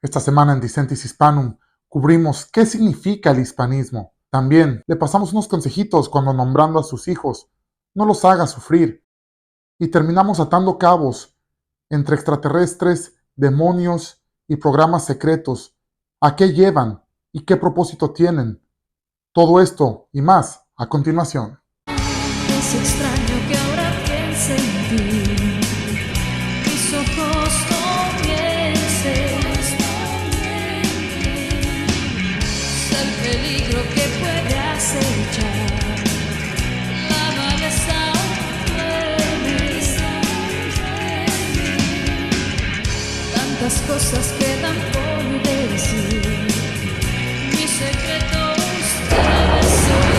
Esta semana en Dicentis Hispanum cubrimos qué significa el hispanismo. También le pasamos unos consejitos cuando nombrando a sus hijos. No los haga sufrir. Y terminamos atando cabos entre extraterrestres, demonios y programas secretos. ¿A qué llevan y qué propósito tienen? Todo esto y más a continuación. Es extraño que ahora piense en ti. Mis ojos comiencen es el peligro que puede acechar. La maleza tantas cosas quedan por decir. Mi secreto ustedes son.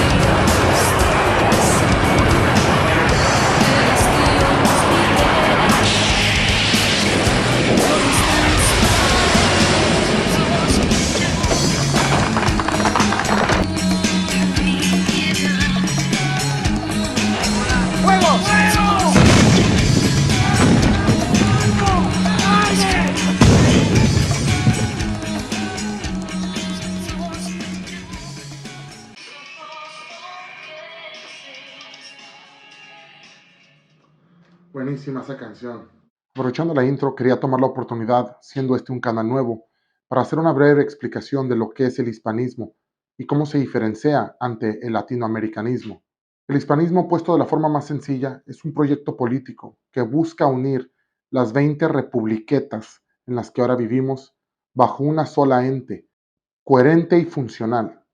Buenísima esa canción. Aprovechando la intro, quería tomar la oportunidad, siendo este un canal nuevo, para hacer una breve explicación de lo que es el hispanismo y cómo se diferencia ante el latinoamericanismo. El hispanismo, puesto de la forma más sencilla, es un proyecto político que busca unir las 20 republiquetas en las que ahora vivimos bajo una sola ente, coherente y funcional.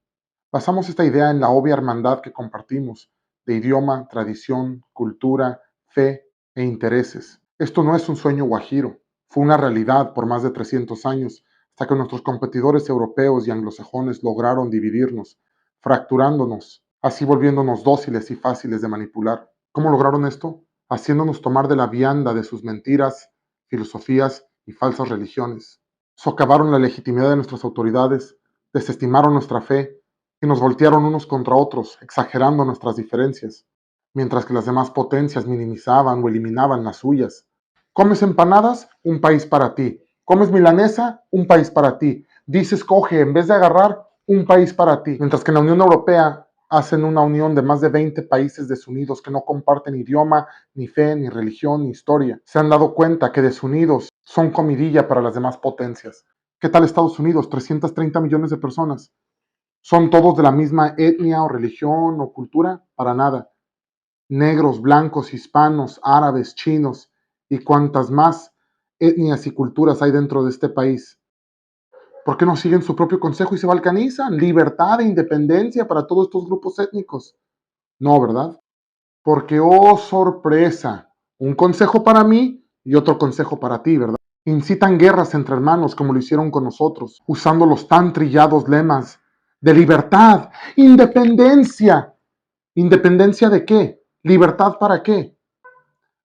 Basamos esta idea en la obvia hermandad que compartimos de idioma, tradición, cultura, fe e intereses. Esto no es un sueño guajiro, fue una realidad por más de 300 años, hasta que nuestros competidores europeos y anglosajones lograron dividirnos, fracturándonos, así volviéndonos dóciles y fáciles de manipular. ¿Cómo lograron esto? Haciéndonos tomar de la vianda de sus mentiras, filosofías y falsas religiones. Socavaron la legitimidad de nuestras autoridades, desestimaron nuestra fe y nos voltearon unos contra otros, exagerando nuestras diferencias, mientras que las demás potencias minimizaban o eliminaban las suyas. ¿Comes empanadas? Un país para ti. ¿Comes milanesa? Un país para ti. Dices coge, en vez de agarrar, un país para ti. Mientras que en la Unión Europea hacen una unión de más de 20 países desunidos que no comparten idioma, ni fe, ni religión, ni historia. Se han dado cuenta que desunidos son comidilla para las demás potencias. ¿Qué tal Estados Unidos? 330 millones de personas. ¿Son todos de la misma etnia o religión o cultura? Para nada. Negros, blancos, hispanos, árabes, chinos y cuantas más etnias y culturas hay dentro de este país. ¿Por qué no siguen su propio consejo y se balcanizan? Libertad e independencia para todos estos grupos étnicos. No, ¿verdad? Porque, oh sorpresa, un consejo para mí y otro consejo para ti, ¿verdad? Incitan guerras entre hermanos como lo hicieron con nosotros, usando los tan trillados lemas de libertad, independencia. ¿Independencia de qué? ¿Libertad para qué?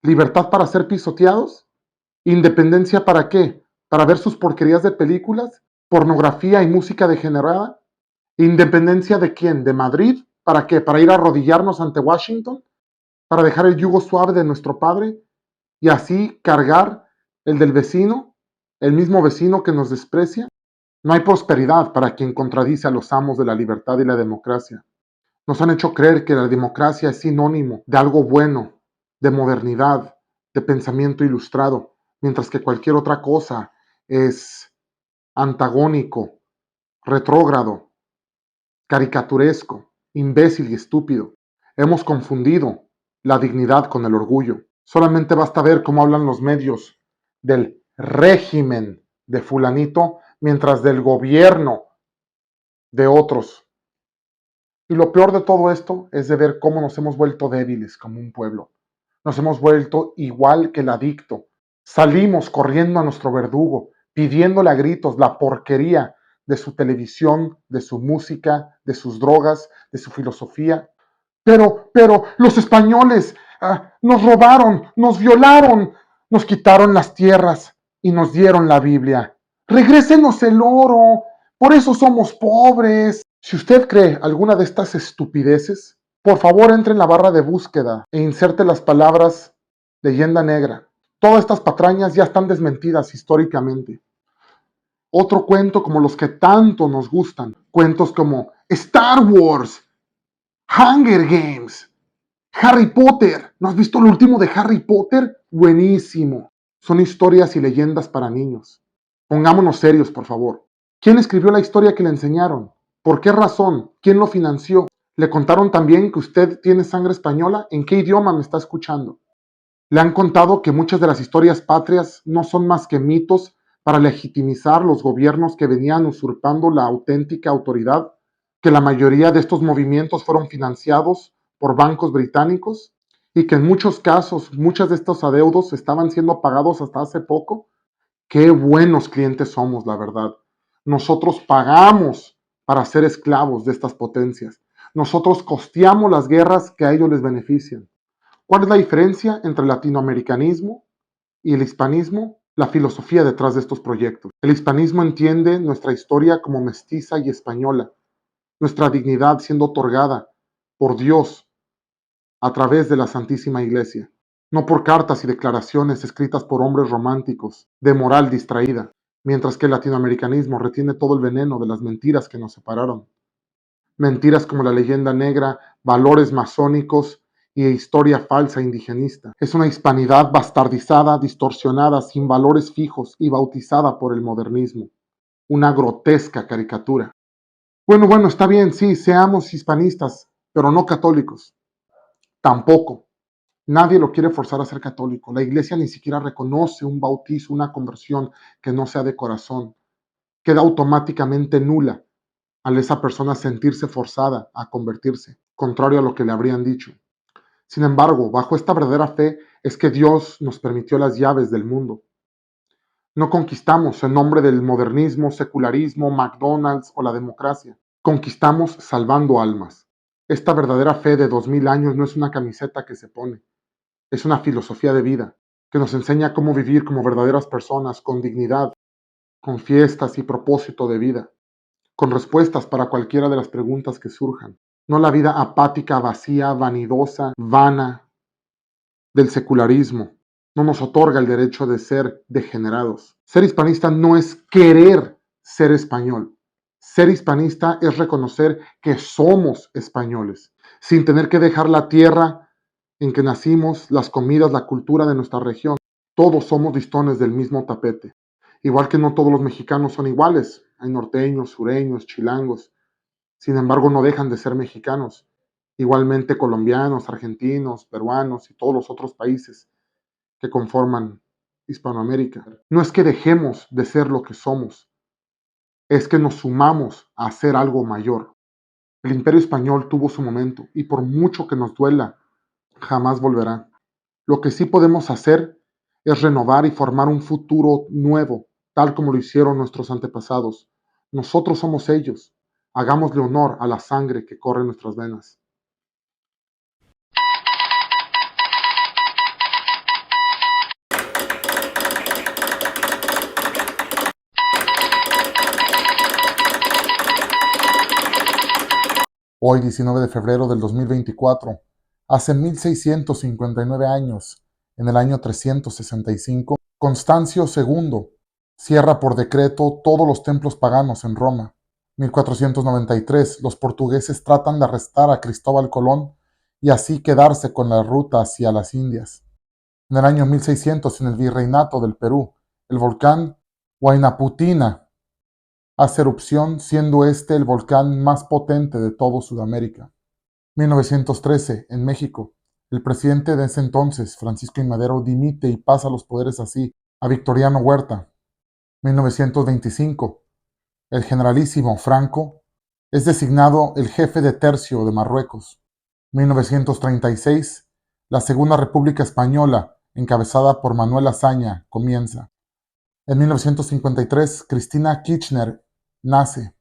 ¿Libertad para ser pisoteados? ¿Independencia para qué? ¿Para ver sus porquerías de películas? ¿Pornografía y música degenerada? ¿Independencia de quién? ¿De Madrid? ¿Para qué? ¿Para ir a arrodillarnos ante Washington? ¿Para dejar el yugo suave de nuestro padre? ¿Y así cargar el del vecino? ¿El mismo vecino que nos desprecia? No hay prosperidad para quien contradice a los amos de la libertad y la democracia. Nos han hecho creer que la democracia es sinónimo de algo bueno, de modernidad, de pensamiento ilustrado, mientras que cualquier otra cosa es antagónico, retrógrado, caricaturesco, imbécil y estúpido. Hemos confundido la dignidad con el orgullo. Solamente basta ver cómo hablan los medios del régimen de fulanito, mientras del gobierno de otros. Y lo peor de todo esto es de ver cómo nos hemos vuelto débiles como un pueblo. Nos hemos vuelto igual que el adicto. Salimos corriendo a nuestro verdugo, pidiéndole a gritos la porquería de su televisión, de su música, de sus drogas, de su filosofía. Pero, los españoles nos robaron, nos violaron, nos quitaron las tierras y nos dieron la Biblia. Regrésenos el oro, por eso somos pobres. Si usted cree alguna de estas estupideces, por favor entre en la barra de búsqueda e inserte las palabras leyenda negra. Todas estas patrañas ya están desmentidas históricamente. Otro cuento como los que tanto nos gustan, cuentos como Star Wars, Hunger Games, Harry Potter. ¿No has visto el último de Harry Potter? Buenísimo. Son historias y leyendas para niños. Pongámonos serios, por favor. ¿Quién escribió la historia que le enseñaron? ¿Por qué razón? ¿Quién lo financió? ¿Le contaron también que usted tiene sangre española? ¿En qué idioma me está escuchando? Le han contado que muchas de las historias patrias no son más que mitos para legitimizar los gobiernos que venían usurpando la auténtica autoridad, que la mayoría de estos movimientos fueron financiados por bancos británicos y que en muchos casos muchos de estos adeudos estaban siendo pagados hasta hace poco. Qué buenos clientes somos, la verdad. Nosotros pagamos para ser esclavos de estas potencias. Nosotros costeamos las guerras que a ellos les benefician. ¿Cuál es la diferencia entre el latinoamericanismo y el hispanismo? La filosofía detrás de estos proyectos. El hispanismo entiende nuestra historia como mestiza y española, nuestra dignidad siendo otorgada por Dios a través de la Santísima Iglesia, no por cartas y declaraciones escritas por hombres románticos, de moral distraída, mientras que el latinoamericanismo retiene todo el veneno de las mentiras que nos separaron. Mentiras como la leyenda negra, valores masónicos y historia falsa indigenista. Es una hispanidad bastardizada, distorsionada, sin valores fijos y bautizada por el modernismo. Una grotesca caricatura. Bueno, está bien, sí, seamos hispanistas, pero no católicos. Tampoco. Nadie lo quiere forzar a ser católico. La iglesia ni siquiera reconoce un bautizo, una conversión que no sea de corazón. Queda automáticamente nula al esa persona sentirse forzada a convertirse, contrario a lo que le habrían dicho. Sin embargo, bajo esta verdadera fe es que Dios nos permitió las llaves del mundo. No conquistamos en nombre del modernismo, secularismo, McDonald's o la democracia. Conquistamos salvando almas. Esta verdadera fe de 2000 años no es una camiseta que se pone. Es una filosofía de vida que nos enseña cómo vivir como verdaderas personas, con dignidad, con fiestas y propósito de vida, con respuestas para cualquiera de las preguntas que surjan. No la vida apática, vacía, vanidosa, vana del secularismo. No nos otorga el derecho de ser degenerados. Ser hispanista no es querer ser español. Ser hispanista es reconocer que somos españoles, sin tener que dejar la tierra en que nacimos, las comidas, la cultura de nuestra región. Todos somos listones del mismo tapete. Igual que no todos los mexicanos son iguales. Hay norteños, sureños, chilangos. Sin embargo, no dejan de ser mexicanos. Igualmente colombianos, argentinos, peruanos y todos los otros países que conforman Hispanoamérica. No es que dejemos de ser lo que somos, es que nos sumamos a hacer algo mayor. El Imperio Español tuvo su momento y por mucho que nos duela, jamás volverá. Lo que sí podemos hacer es renovar y formar un futuro nuevo, tal como lo hicieron nuestros antepasados. Nosotros somos ellos. Hagámosle honor a la sangre que corre en nuestras venas. Hoy, 19 de febrero del 2024, hace 1659 años, en el año 365, Constancio II cierra por decreto todos los templos paganos en Roma. 1493, los portugueses tratan de arrestar a Cristóbal Colón y así quedarse con la ruta hacia las Indias. En el año 1600, en el virreinato del Perú, el volcán Huayna Puttina hace erupción, siendo este el volcán más potente de todo Sudamérica. 1913, en México, el presidente de ese entonces, Francisco I. Madero, dimite y pasa los poderes así a Victoriano Huerta. 1925, el generalísimo Franco es designado el jefe de tercio de Marruecos. 1936, la Segunda República Española, encabezada por Manuel Azaña, comienza. En 1953, Cristina Kirchner nace.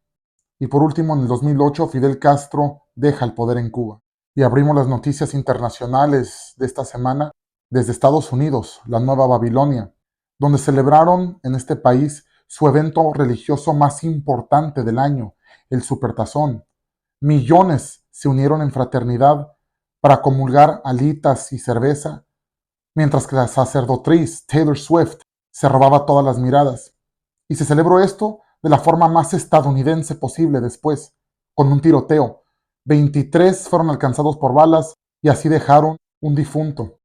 Y por último, en el 2008, Fidel Castro deja el poder en Cuba. Y abrimos las noticias internacionales de esta semana desde Estados Unidos, la Nueva Babilonia, donde celebraron en este país su evento religioso más importante del año, el Supertazón. Millones se unieron en fraternidad para comulgar alitas y cerveza, mientras que la sacerdotriz Taylor Swift se robaba todas las miradas. Y se celebró esto de la forma más estadounidense posible después, con un tiroteo. 23 fueron alcanzados por balas y así dejaron un difunto.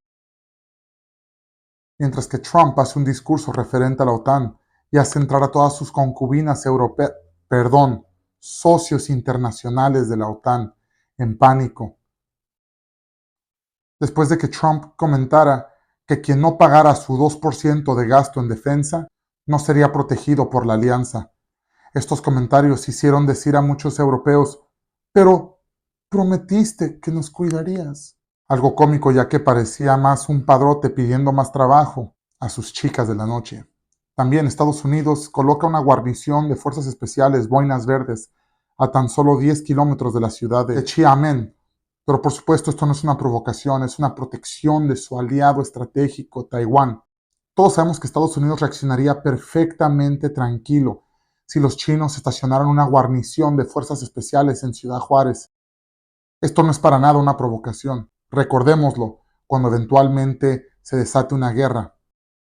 Mientras que Trump hace un discurso referente a la OTAN y hace entrar a todas sus concubinas europeas, socios internacionales de la OTAN, en pánico. Después de que Trump comentara que quien no pagara su 2% de gasto en defensa no sería protegido por la alianza. Estos comentarios hicieron decir a muchos europeos, pero prometiste que nos cuidarías. Algo cómico, ya que parecía más un padrote pidiendo más trabajo a sus chicas de la noche. También Estados Unidos coloca una guarnición de fuerzas especiales Boinas Verdes a tan solo 10 kilómetros de la ciudad de Xiamen. Pero por supuesto esto no es una provocación, es una protección de su aliado estratégico, Taiwán. Todos sabemos que Estados Unidos reaccionaría perfectamente tranquilo si los chinos estacionaran una guarnición de fuerzas especiales en Ciudad Juárez. Esto no es para nada una provocación. Recordémoslo cuando eventualmente se desate una guerra.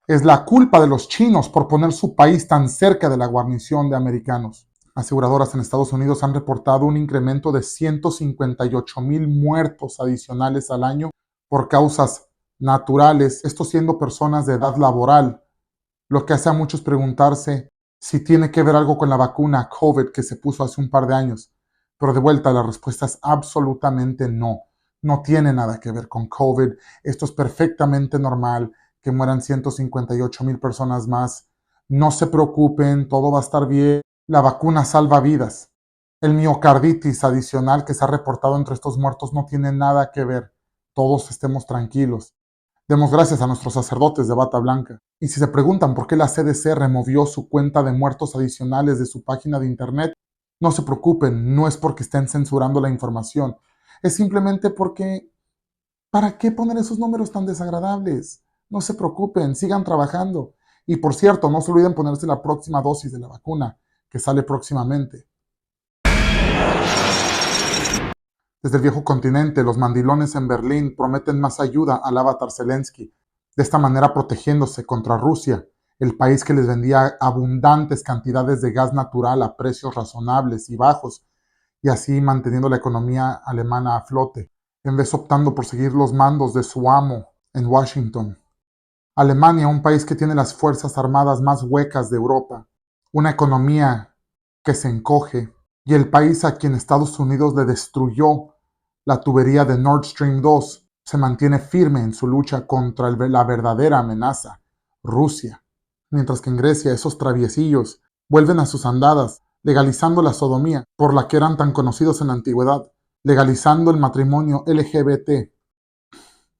Es la culpa de los chinos por poner su país tan cerca de la guarnición de americanos. Aseguradoras en Estados Unidos han reportado un incremento de 158,000 muertos adicionales al año por causas naturales, esto siendo personas de edad laboral, lo que hace a muchos preguntarse si tiene que ver algo con la vacuna COVID que se puso hace un par de años. Pero de vuelta, la respuesta es absolutamente no. No tiene nada que ver con COVID. Esto es perfectamente normal, que mueran 158,000 personas más. No se preocupen, todo va a estar bien. La vacuna salva vidas. El miocarditis adicional que se ha reportado entre estos muertos no tiene nada que ver. Todos estemos tranquilos. Demos gracias a nuestros sacerdotes de bata blanca. Y si se preguntan por qué la CDC removió su cuenta de muertos adicionales de su página de internet, no se preocupen, no es porque estén censurando la información. Es simplemente porque, ¿para qué poner esos números tan desagradables? No se preocupen, sigan trabajando. Y por cierto, no se olviden ponerse la próxima dosis de la vacuna, que sale próximamente. Desde el viejo continente, los mandilones en Berlín prometen más ayuda al avatar Zelensky, de esta manera protegiéndose contra Rusia, el país que les vendía abundantes cantidades de gas natural a precios razonables y bajos, y así manteniendo la economía alemana a flote, en vez optando por seguir los mandos de su amo en Washington. Alemania, un país que tiene las fuerzas armadas más huecas de Europa, una economía que se encoge, y el país a quien Estados Unidos le destruyó la tubería de Nord Stream 2, se mantiene firme en su lucha contra la verdadera amenaza, Rusia. Mientras que en Grecia esos traviesillos vuelven a sus andadas, legalizando la sodomía, por la que eran tan conocidos en la antigüedad, legalizando el matrimonio LGBT.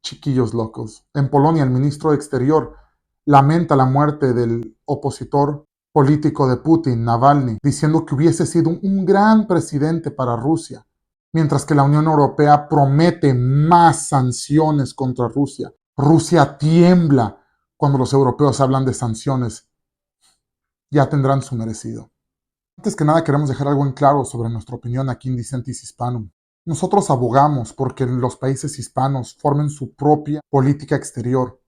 Chiquillos locos. En Polonia, el ministro de Exterior lamenta la muerte del opositor político de Putin, Navalny, diciendo que hubiese sido un gran presidente para Rusia, mientras que la Unión Europea promete más sanciones contra Rusia. Rusia tiembla cuando los europeos hablan de sanciones. Ya tendrán su merecido. Antes que nada queremos dejar algo en claro sobre nuestra opinión aquí en Dissentis Hispanum. Nosotros abogamos porque los países hispanos formen su propia política exterior,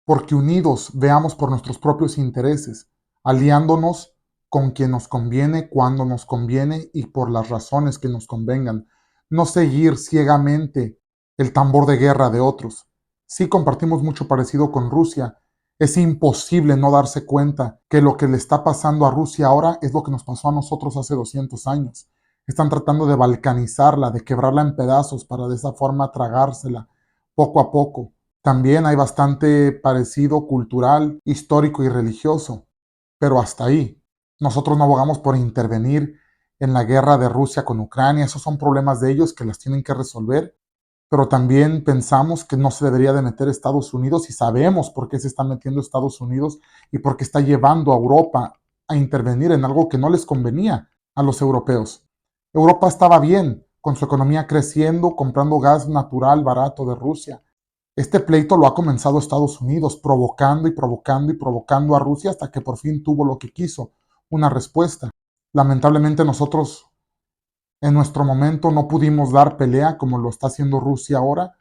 porque unidos veamos por nuestros propios intereses, aliándonos con quien nos conviene, cuando nos conviene y por las razones que nos convengan, no seguir ciegamente el tambor de guerra de otros. Sí compartimos mucho parecido con Rusia. Es imposible no darse cuenta que lo que le está pasando a Rusia ahora es lo que nos pasó a nosotros hace 200 años. Están tratando de balcanizarla, de quebrarla en pedazos para de esa forma tragársela poco a poco. También hay bastante parecido cultural, histórico y religioso, pero hasta ahí. Nosotros no abogamos por intervenir en la guerra de Rusia con Ucrania, esos son problemas de ellos que las tienen que resolver, pero también pensamos que no se debería de meter Estados Unidos y sabemos por qué se está metiendo Estados Unidos y por qué está llevando a Europa a intervenir en algo que no les convenía a los europeos. Europa estaba bien, con su economía creciendo, comprando gas natural barato de Rusia. Este pleito lo ha comenzado Estados Unidos, provocando y provocando y provocando a Rusia hasta que por fin tuvo lo que quiso, una respuesta. Lamentablemente nosotros en nuestro momento no pudimos dar pelea como lo está haciendo Rusia ahora,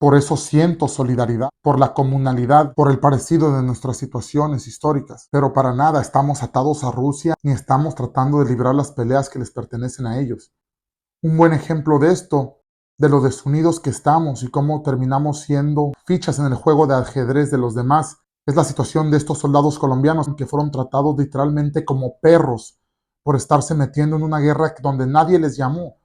Por eso siento solidaridad, por la comunalidad, por el parecido de nuestras situaciones históricas. Pero para nada estamos atados a Rusia ni estamos tratando de librar las peleas que les pertenecen a ellos. Un buen ejemplo de esto, de lo desunidos que estamos y cómo terminamos siendo fichas en el juego de ajedrez de los demás, es la situación de estos soldados colombianos que fueron tratados literalmente como perros por estarse metiendo en una guerra donde nadie les llamó,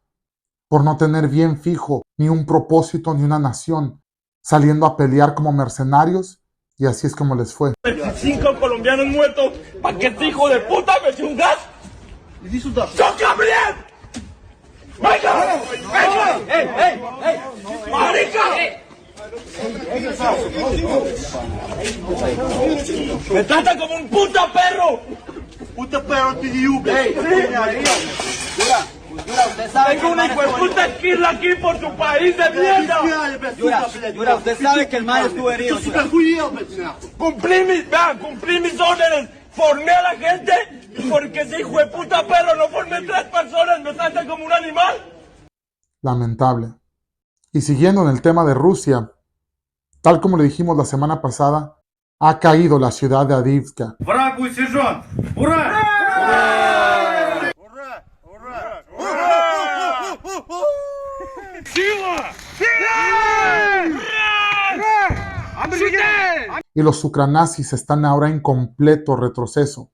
por no tener bien fijo ni un propósito ni una nación, saliendo a pelear como mercenarios, y así es como les fue. 25 colombianos muertos para que este hijo de puta me eche un gas. ¡Yo también! ¡Venga! ¡Venga! ¡Ey! ¡Marica! ¡Me trata como un puta perro! ¡Puta perro TDU! Tengo una hijo de puta esquirla aquí por tu país de mierda. Yura, usted sabe que el mal estuvo herido. Cumplí mis órdenes. Formé a la gente porque ese hijo de puta perro no formé 3 personas. Me tratan como un animal. Lamentable. Y siguiendo en el tema de Rusia, tal como le dijimos la semana pasada, ha caído la ciudad de Avdiivka. ¡Врагу сержант! ¡Ура! Y los ucranazis están ahora en completo retroceso.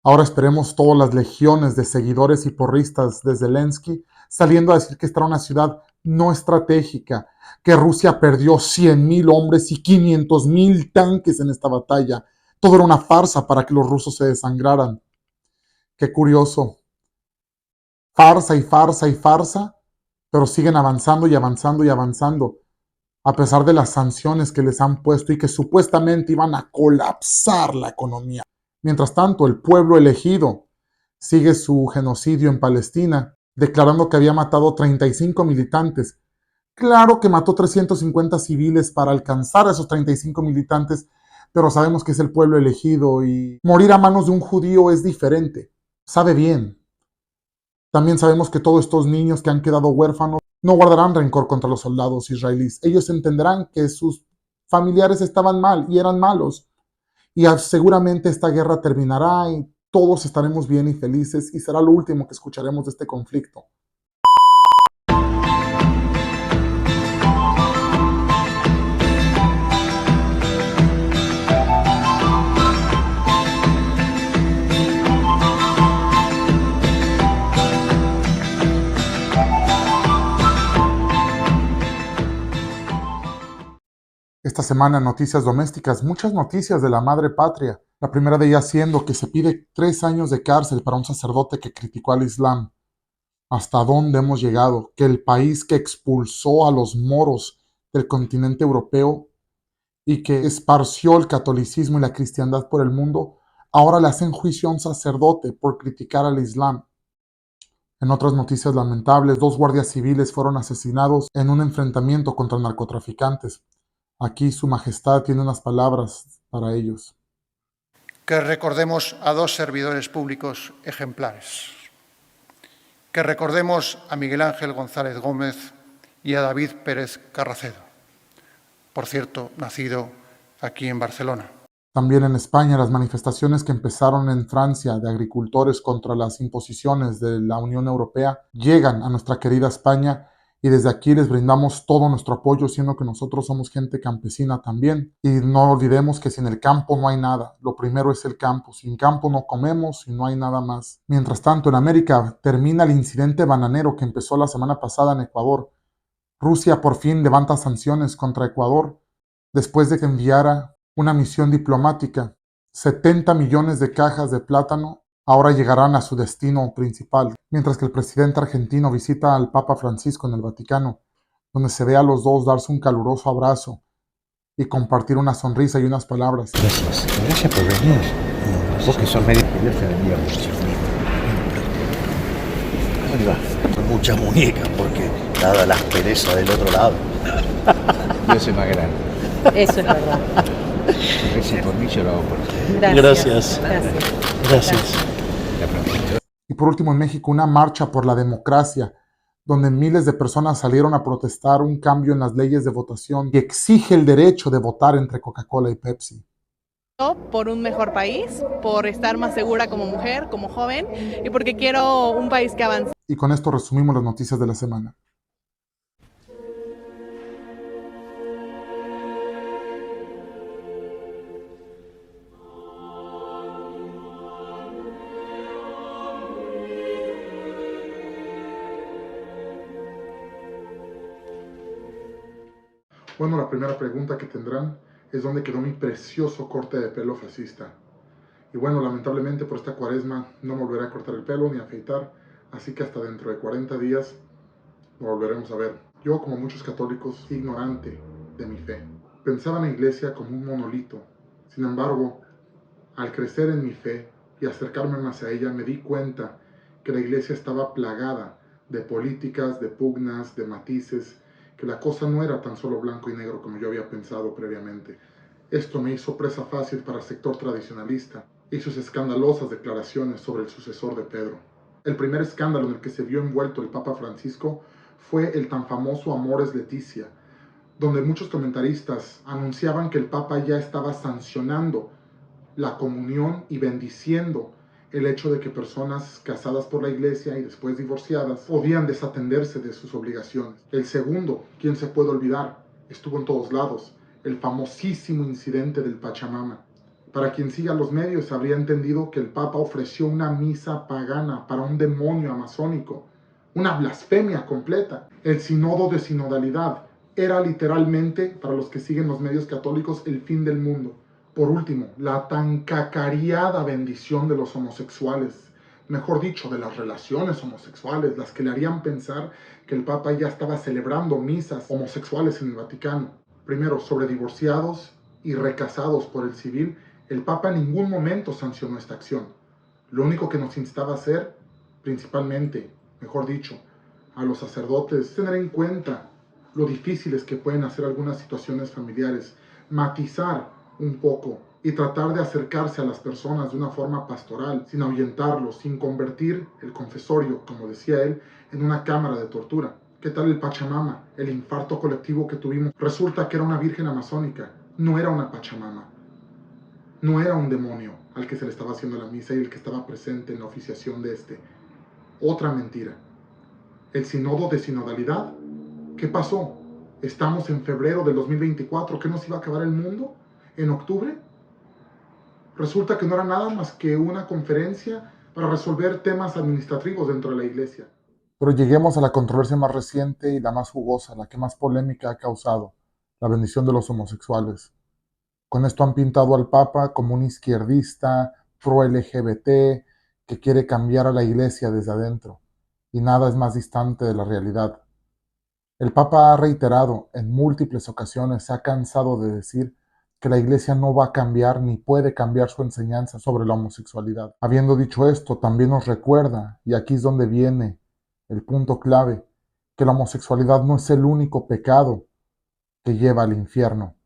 Ahora esperemos todas las legiones de seguidores y porristas de Zelensky saliendo a decir que esta era una ciudad no estratégica, que Rusia perdió 100,000 hombres y 500,000 tanques en esta batalla. Todo era una farsa para que los rusos se desangraran. Qué curioso. Farsa y farsa y farsa, pero siguen avanzando y avanzando y avanzando, a pesar de las sanciones que les han puesto y que supuestamente iban a colapsar la economía. Mientras tanto, el pueblo elegido sigue su genocidio en Palestina, declarando que había matado 35 militantes. Claro que mató 350 civiles para alcanzar a esos 35 militantes, pero sabemos que es el pueblo elegido y morir a manos de un judío es diferente. Sabe bien. También sabemos que todos estos niños que han quedado huérfanos no guardarán rencor contra los soldados israelíes. Ellos entenderán que sus familiares estaban mal y eran malos. Y seguramente esta guerra terminará y todos estaremos bien y felices y será lo último que escucharemos de este conflicto. Esta semana en Noticias Domésticas, muchas noticias de la madre patria. La primera de ellas siendo que se pide 3 años de cárcel para un sacerdote que criticó al Islam. ¿Hasta dónde hemos llegado? Que el país que expulsó a los moros del continente europeo y que esparció el catolicismo y la cristiandad por el mundo, ahora le hacen juicio a un sacerdote por criticar al Islam. En otras noticias lamentables, 2 guardias civiles fueron asesinados en un enfrentamiento contra narcotraficantes. Aquí Su Majestad tiene unas palabras para ellos. Que recordemos a 2 servidores públicos ejemplares. Que recordemos a Miguel Ángel González Gómez y a David Pérez Carracedo, por cierto, nacido aquí en Barcelona. También en España, las manifestaciones que empezaron en Francia de agricultores contra las imposiciones de la Unión Europea llegan a nuestra querida España. Y desde aquí les brindamos todo nuestro apoyo, siendo que nosotros somos gente campesina también. Y no olvidemos que sin el campo no hay nada. Lo primero es el campo. Sin campo no comemos y no hay nada más. Mientras tanto, en América termina el incidente bananero que empezó la semana pasada en Ecuador. Rusia por fin levanta sanciones contra Ecuador después de que enviara una misión diplomática. 70 millones de cajas de plátano ahora llegarán a su destino principal, mientras que el presidente argentino visita al Papa Francisco en el Vaticano, donde se ve a los dos darse un caluroso abrazo y compartir una sonrisa y unas palabras. Gracias por venir. Vos que sos medio... Dios te bendiga mucho. ¿Cómo le va? Con mucha muñeca, porque dada la aspereza del otro lado. Yo soy más grande. Eso es verdad. Si por mí yo lo hago por ti. Gracias. Gracias. Y por último, en México, una marcha por la democracia, donde miles de personas salieron a protestar un cambio en las leyes de votación que exige el derecho de votar entre Coca-Cola y Pepsi. Por un mejor país, por estar más segura como mujer, como joven, y porque quiero un país que avance. Y con esto resumimos las noticias de la semana. Bueno, la primera pregunta que tendrán es dónde quedó mi precioso corte de pelo fascista. Y bueno, lamentablemente por esta cuaresma no me volveré a cortar el pelo ni a afeitar, así que hasta dentro de 40 días lo volveremos a ver. Yo, como muchos católicos, ignorante de mi fe, pensaba en la iglesia como un monolito. Sin embargo, al crecer en mi fe y acercarme más a ella, me di cuenta que la iglesia estaba plagada de políticas, de pugnas, de matices, que la cosa no era tan solo blanco y negro como yo había pensado previamente. Esto me hizo presa fácil para el sector tradicionalista y sus escandalosas declaraciones sobre el sucesor de Pedro. El primer escándalo en el que se vio envuelto el Papa Francisco fue el tan famoso Amoris Laetitia, donde muchos comentaristas anunciaban que el Papa ya estaba sancionando la comunión y bendiciendo el hecho de que personas casadas por la iglesia y después divorciadas podían desatenderse de sus obligaciones. El segundo, ¿quién se puede olvidar? Estuvo en todos lados, el famosísimo incidente del Pachamama. Para quien siga los medios habría entendido que el Papa ofreció una misa pagana para un demonio amazónico, una blasfemia completa. El sínodo de sinodalidad era literalmente, para los que siguen los medios católicos, el fin del mundo. Por último, la tan cacareada bendición de los homosexuales, mejor dicho, de las relaciones homosexuales, las que le harían pensar que el Papa ya estaba celebrando misas homosexuales en el Vaticano. Primero, sobre divorciados y recasados por el civil, el Papa en ningún momento sancionó esta acción. Lo único que nos instaba a hacer, principalmente, mejor dicho, a los sacerdotes, es tener en cuenta lo difíciles que pueden hacer algunas situaciones familiares, matizar un poco y tratar de acercarse a las personas de una forma pastoral, sin ahuyentarlos, sin convertir el confesorio, como decía él, en una cámara de tortura. ¿Qué tal el Pachamama? El infarto colectivo que tuvimos. Resulta que era una virgen amazónica, no era una Pachamama. No era un demonio al que se le estaba haciendo la misa y el que estaba presente en la oficiación de este. Otra mentira. El sínodo de sinodalidad. ¿Qué pasó? Estamos en febrero del 2024. ¿Qué nos iba a acabar el mundo? ¿En octubre? Resulta que no era nada más que una conferencia para resolver temas administrativos dentro de la iglesia. Pero lleguemos a la controversia más reciente y la más jugosa, la que más polémica ha causado, la bendición de los homosexuales. Con esto han pintado al Papa como un izquierdista, pro-LGBT, que quiere cambiar a la iglesia desde adentro, y nada es más distante de la realidad. El Papa ha reiterado en múltiples ocasiones, se ha cansado de decir que la iglesia no va a cambiar ni puede cambiar su enseñanza sobre la homosexualidad. Habiendo dicho esto, también nos recuerda, y aquí es donde viene el punto clave, que la homosexualidad no es el único pecado que lleva al infierno.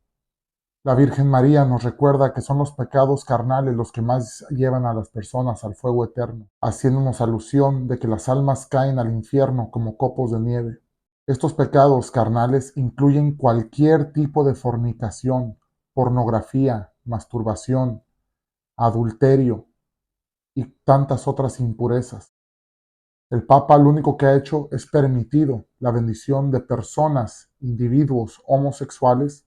La Virgen María nos recuerda que son los pecados carnales los que más llevan a las personas al fuego eterno, haciéndonos alusión de que las almas caen al infierno como copos de nieve. Estos pecados carnales incluyen cualquier tipo de fornicación, pornografía, masturbación, adulterio y tantas otras impurezas. El Papa lo único que ha hecho es permitido la bendición de personas, individuos homosexuales,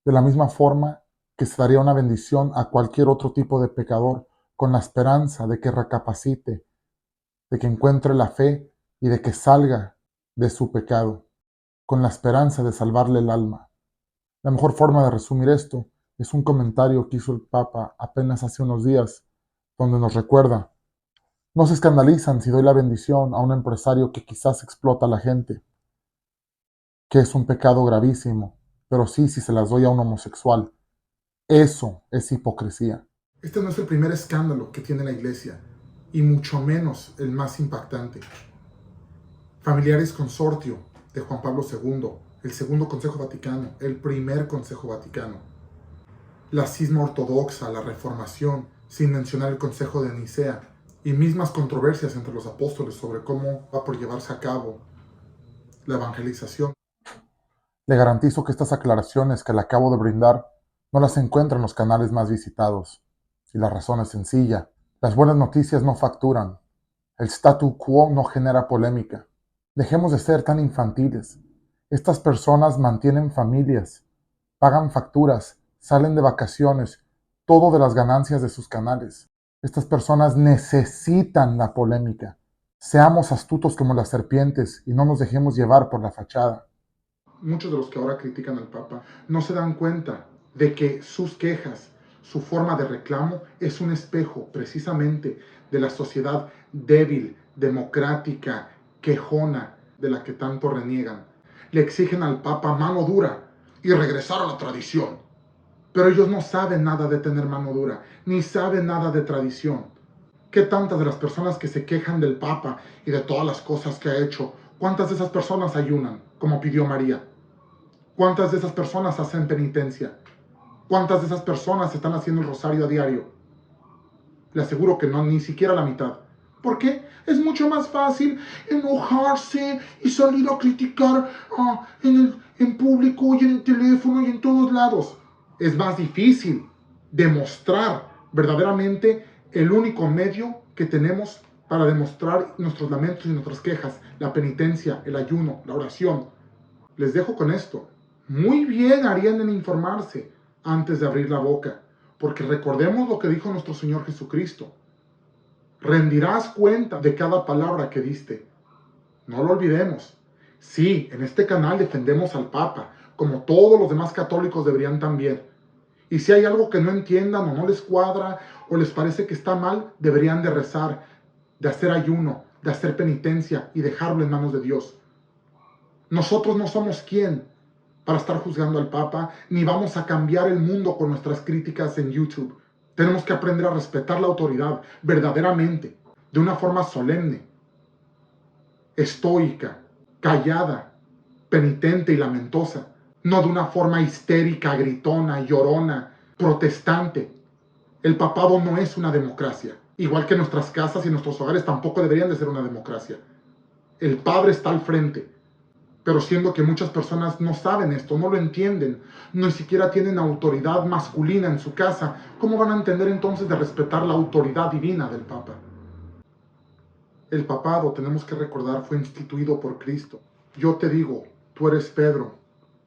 de la misma forma que se daría una bendición a cualquier otro tipo de pecador, con la esperanza de que recapacite, de que encuentre la fe y de que salga de su pecado, con la esperanza de salvarle el alma. La mejor forma de resumir esto es un comentario que hizo el Papa apenas hace unos días, donde nos recuerda: no se escandalizan si doy la bendición a un empresario que quizás explota a la gente, que es un pecado gravísimo, pero sí si se las doy a un homosexual. Eso es hipocresía. Este no es el primer escándalo que tiene la iglesia, y mucho menos el más impactante. Familiares Consortio de Juan Pablo II, el Segundo Consejo Vaticano, el Primer Consejo Vaticano, la cisma ortodoxa, la Reformación, sin mencionar el Consejo de Nicea, y mismas controversias entre los apóstoles sobre cómo va por llevarse a cabo la evangelización. Le garantizo que estas aclaraciones que le acabo de brindar no las encuentra en los canales más visitados. Y la razón es sencilla. Las buenas noticias no facturan. El statu quo no genera polémica. Dejemos de ser tan infantiles. Estas personas mantienen familias, pagan facturas, salen de vacaciones, todo de las ganancias de sus canales. Estas personas necesitan la polémica. Seamos astutos como las serpientes y no nos dejemos llevar por la fachada. Muchos de los que ahora critican al Papa no se dan cuenta de que sus quejas, su forma de reclamo es un espejo precisamente de la sociedad débil, democrática, quejona de la que tanto reniegan. Le exigen al Papa mano dura y regresar a la tradición. Pero ellos no saben nada de tener mano dura, ni saben nada de tradición. ¿Qué tantas de las personas que se quejan del Papa y de todas las cosas que ha hecho, cuántas de esas personas ayunan, como pidió María? ¿Cuántas de esas personas hacen penitencia? ¿Cuántas de esas personas están haciendo el rosario a diario? Le aseguro que no, ni siquiera la mitad. ¿Por qué? Es mucho más fácil enojarse y salir a criticar en público y en el teléfono y en todos lados. Es más difícil demostrar verdaderamente el único medio que tenemos para demostrar nuestros lamentos y nuestras quejas, la penitencia, el ayuno, la oración. Les dejo con esto. Muy bien harían en informarse antes de abrir la boca, porque recordemos lo que dijo nuestro Señor Jesucristo. Rendirás cuenta de cada palabra que diste. No lo olvidemos. Sí, en este canal defendemos al Papa, como todos los demás católicos deberían también. Y si hay algo que no entiendan o no les cuadra o les parece que está mal, deberían de rezar, de hacer ayuno, de hacer penitencia y dejarlo en manos de Dios. Nosotros no somos quien para estar juzgando al Papa, ni vamos a cambiar el mundo con nuestras críticas en YouTube. Tenemos que aprender a respetar la autoridad verdaderamente, de una forma solemne, estoica, callada, penitente y lamentosa, no de una forma histérica, gritona, llorona, protestante. El papado no es una democracia, igual que nuestras casas y nuestros hogares tampoco deberían de ser una democracia. El Padre está al frente, pero siendo que muchas personas no saben esto, no lo entienden, ni siquiera tienen autoridad masculina en su casa, ¿cómo van a entender entonces de respetar la autoridad divina del Papa? El papado, tenemos que recordar, fue instituido por Cristo. Yo te digo, tú eres Pedro,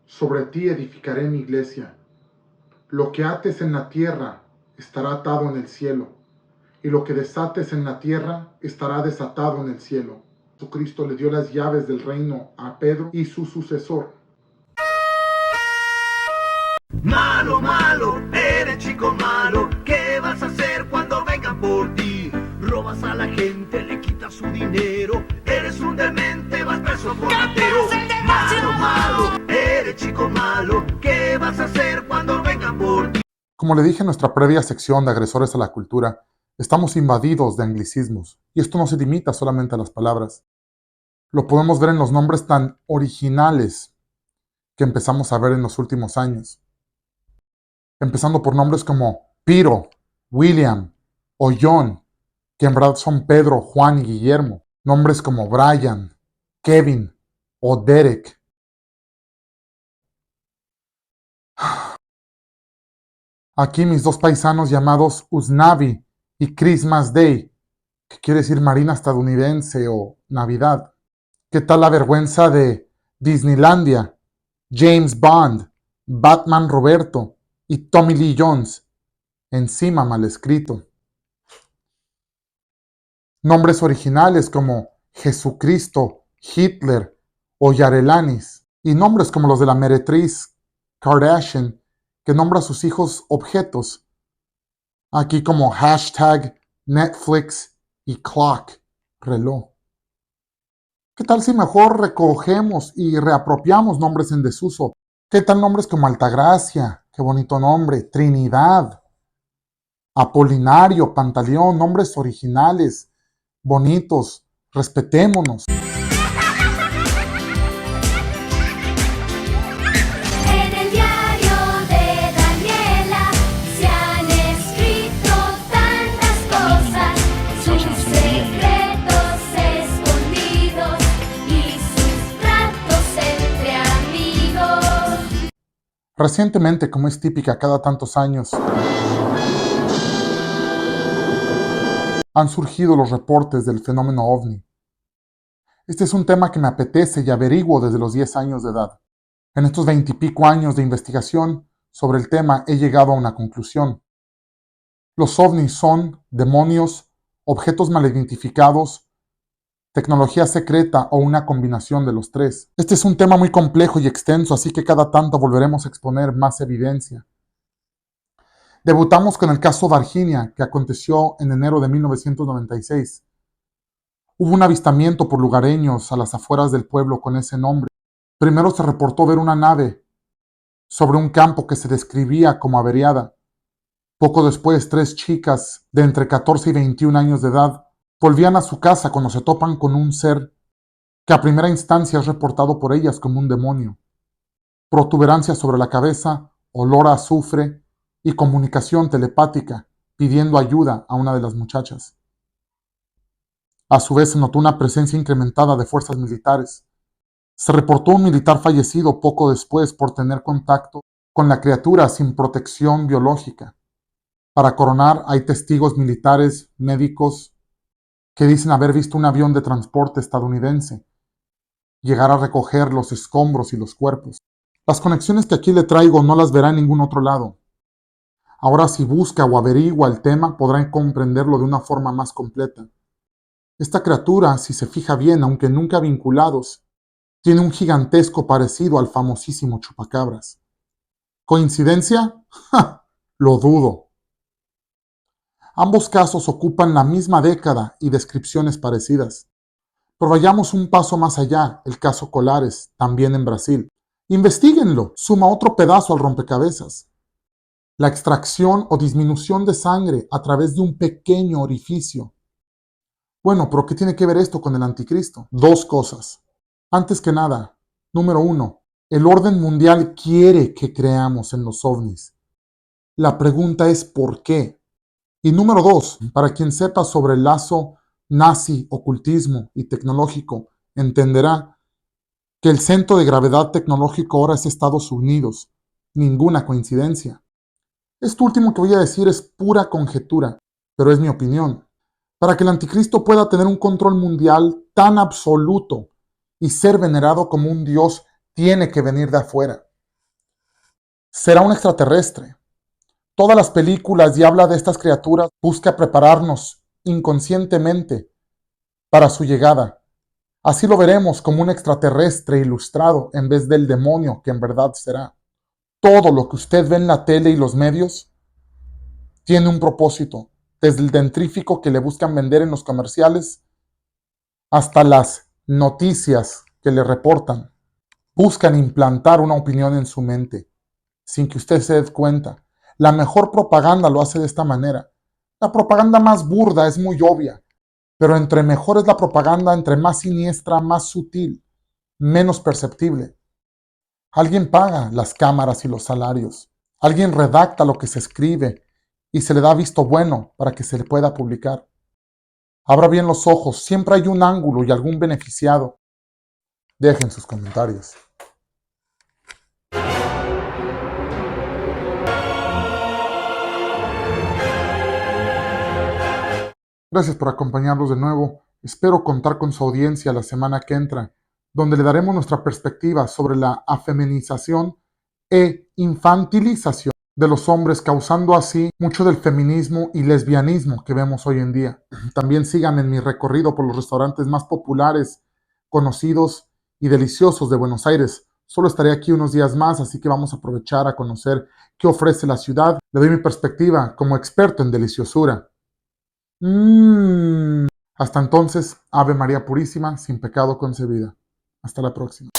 sobre ti edificaré mi iglesia. Lo que ates en la tierra estará atado en el cielo, y lo que desates en la tierra estará desatado en el cielo. Jesucristo le dio las llaves del reino a Pedro y su sucesor. Malo, malo, eres chico malo. ¿Qué vas a hacer cuando vengan por ti? Robas a la gente, le quitas su dinero. Eres un demente, vas preso por ratero. Malo, malo, eres chico malo. ¿Qué vas a hacer cuando vengan por ti? Como le dije en nuestra previa sección de agresores a la cultura, estamos invadidos de anglicismos, y esto no se limita solamente a las palabras. Lo podemos ver en los nombres tan originales que empezamos a ver en los últimos años. Empezando por nombres como Piro, William o John, que en verdad son Pedro, Juan y Guillermo. Nombres como Brian, Kevin o Derek. Aquí mis dos paisanos llamados Usnavi y Christmas Day, que quiere decir Marina estadounidense o Navidad. ¿Qué tal la vergüenza de Disneylandia, James Bond, Batman Roberto y Tommy Lee Jones? Encima mal escrito. Nombres originales como Jesucristo, Hitler o Yarelanis. Y nombres como los de la meretriz Kardashian, que nombra a sus hijos objetos. Aquí como hashtag Netflix y clock, reloj. ¿Qué tal si mejor recogemos y reapropiamos nombres en desuso? ¿Qué tal nombres como Altagracia? Qué bonito nombre. Trinidad, Apolinario, Pantaleón, nombres originales, bonitos. Respetémonos. Recientemente, como es típica cada tantos años, han surgido los reportes del fenómeno OVNI. Este es un tema que me apetece y averiguo desde los 10 años de edad. En estos 20 y pico años de investigación sobre el tema he llegado a una conclusión. Los ovnis son demonios, objetos mal identificados, tecnología secreta o una combinación de los tres. Este es un tema muy complejo y extenso, así que cada tanto volveremos a exponer más evidencia. Debutamos con el caso Varginha, que aconteció en enero de 1996. Hubo un avistamiento por lugareños a las afueras del pueblo con ese nombre. Primero se reportó ver una nave sobre un campo que se describía como averiada. Poco después, 3 chicas de entre 14 y 21 años de edad volvían a su casa cuando se topan con un ser que a primera instancia es reportado por ellas como un demonio. Protuberancias sobre la cabeza, olor a azufre y comunicación telepática pidiendo ayuda a una de las muchachas. A su vez se notó una presencia incrementada de fuerzas militares. Se reportó un militar fallecido poco después por tener contacto con la criatura sin protección biológica. Para coronar, hay testigos militares, médicos, que dicen haber visto un avión de transporte estadounidense llegar a recoger los escombros y los cuerpos. Las conexiones que aquí le traigo no las verá en ningún otro lado. Ahora, si busca o averigua el tema, podrá comprenderlo de una forma más completa. Esta criatura, si se fija bien, aunque nunca vinculados, tiene un gigantesco parecido al famosísimo chupacabras. ¿Coincidencia? ¡Ja! Lo dudo. Ambos casos ocupan la misma década y descripciones parecidas. Pero vayamos un paso más allá, el caso Colares, también en Brasil. Investíguenlo, suma otro pedazo al rompecabezas. La extracción o disminución de sangre a través de un pequeño orificio. Bueno, pero ¿qué tiene que ver esto con el anticristo? 2 cosas. Antes que nada, número 1, el orden mundial quiere que creamos en los ovnis. La pregunta es ¿por qué? Y número 2, para quien sepa sobre el lazo nazi, ocultismo y tecnológico, entenderá que el centro de gravedad tecnológico ahora es Estados Unidos. Ninguna coincidencia. Esto último que voy a decir es pura conjetura, pero es mi opinión. Para que el anticristo pueda tener un control mundial tan absoluto y ser venerado como un dios, tiene que venir de afuera. Será un extraterrestre. Todas las películas y habla de estas criaturas busca prepararnos inconscientemente para su llegada. Así lo veremos como un extraterrestre ilustrado en vez del demonio que en verdad será. Todo lo que usted ve en la tele y los medios tiene un propósito, desde el dentrífico que le buscan vender en los comerciales hasta las noticias que le reportan. Buscan implantar una opinión en su mente, sin que usted se dé cuenta. La mejor propaganda lo hace de esta manera. La propaganda más burda es muy obvia, pero entre mejor es la propaganda, entre más siniestra, más sutil, menos perceptible. Alguien paga las cámaras y los salarios. Alguien redacta lo que se escribe y se le da visto bueno para que se le pueda publicar. Abra bien los ojos, siempre hay un ángulo y algún beneficiado. Dejen sus comentarios. Gracias por acompañarnos de nuevo. Espero contar con su audiencia la semana que entra, donde le daremos nuestra perspectiva sobre la afeminización e infantilización de los hombres, causando así mucho del feminismo y lesbianismo que vemos hoy en día. También síganme en mi recorrido por los restaurantes más populares, conocidos y deliciosos de Buenos Aires. Solo estaré aquí unos días más, así que vamos a aprovechar a conocer qué ofrece la ciudad. Le doy mi perspectiva como experto en deliciosura. Hasta entonces, Ave María Purísima, sin pecado concebida. Hasta la próxima.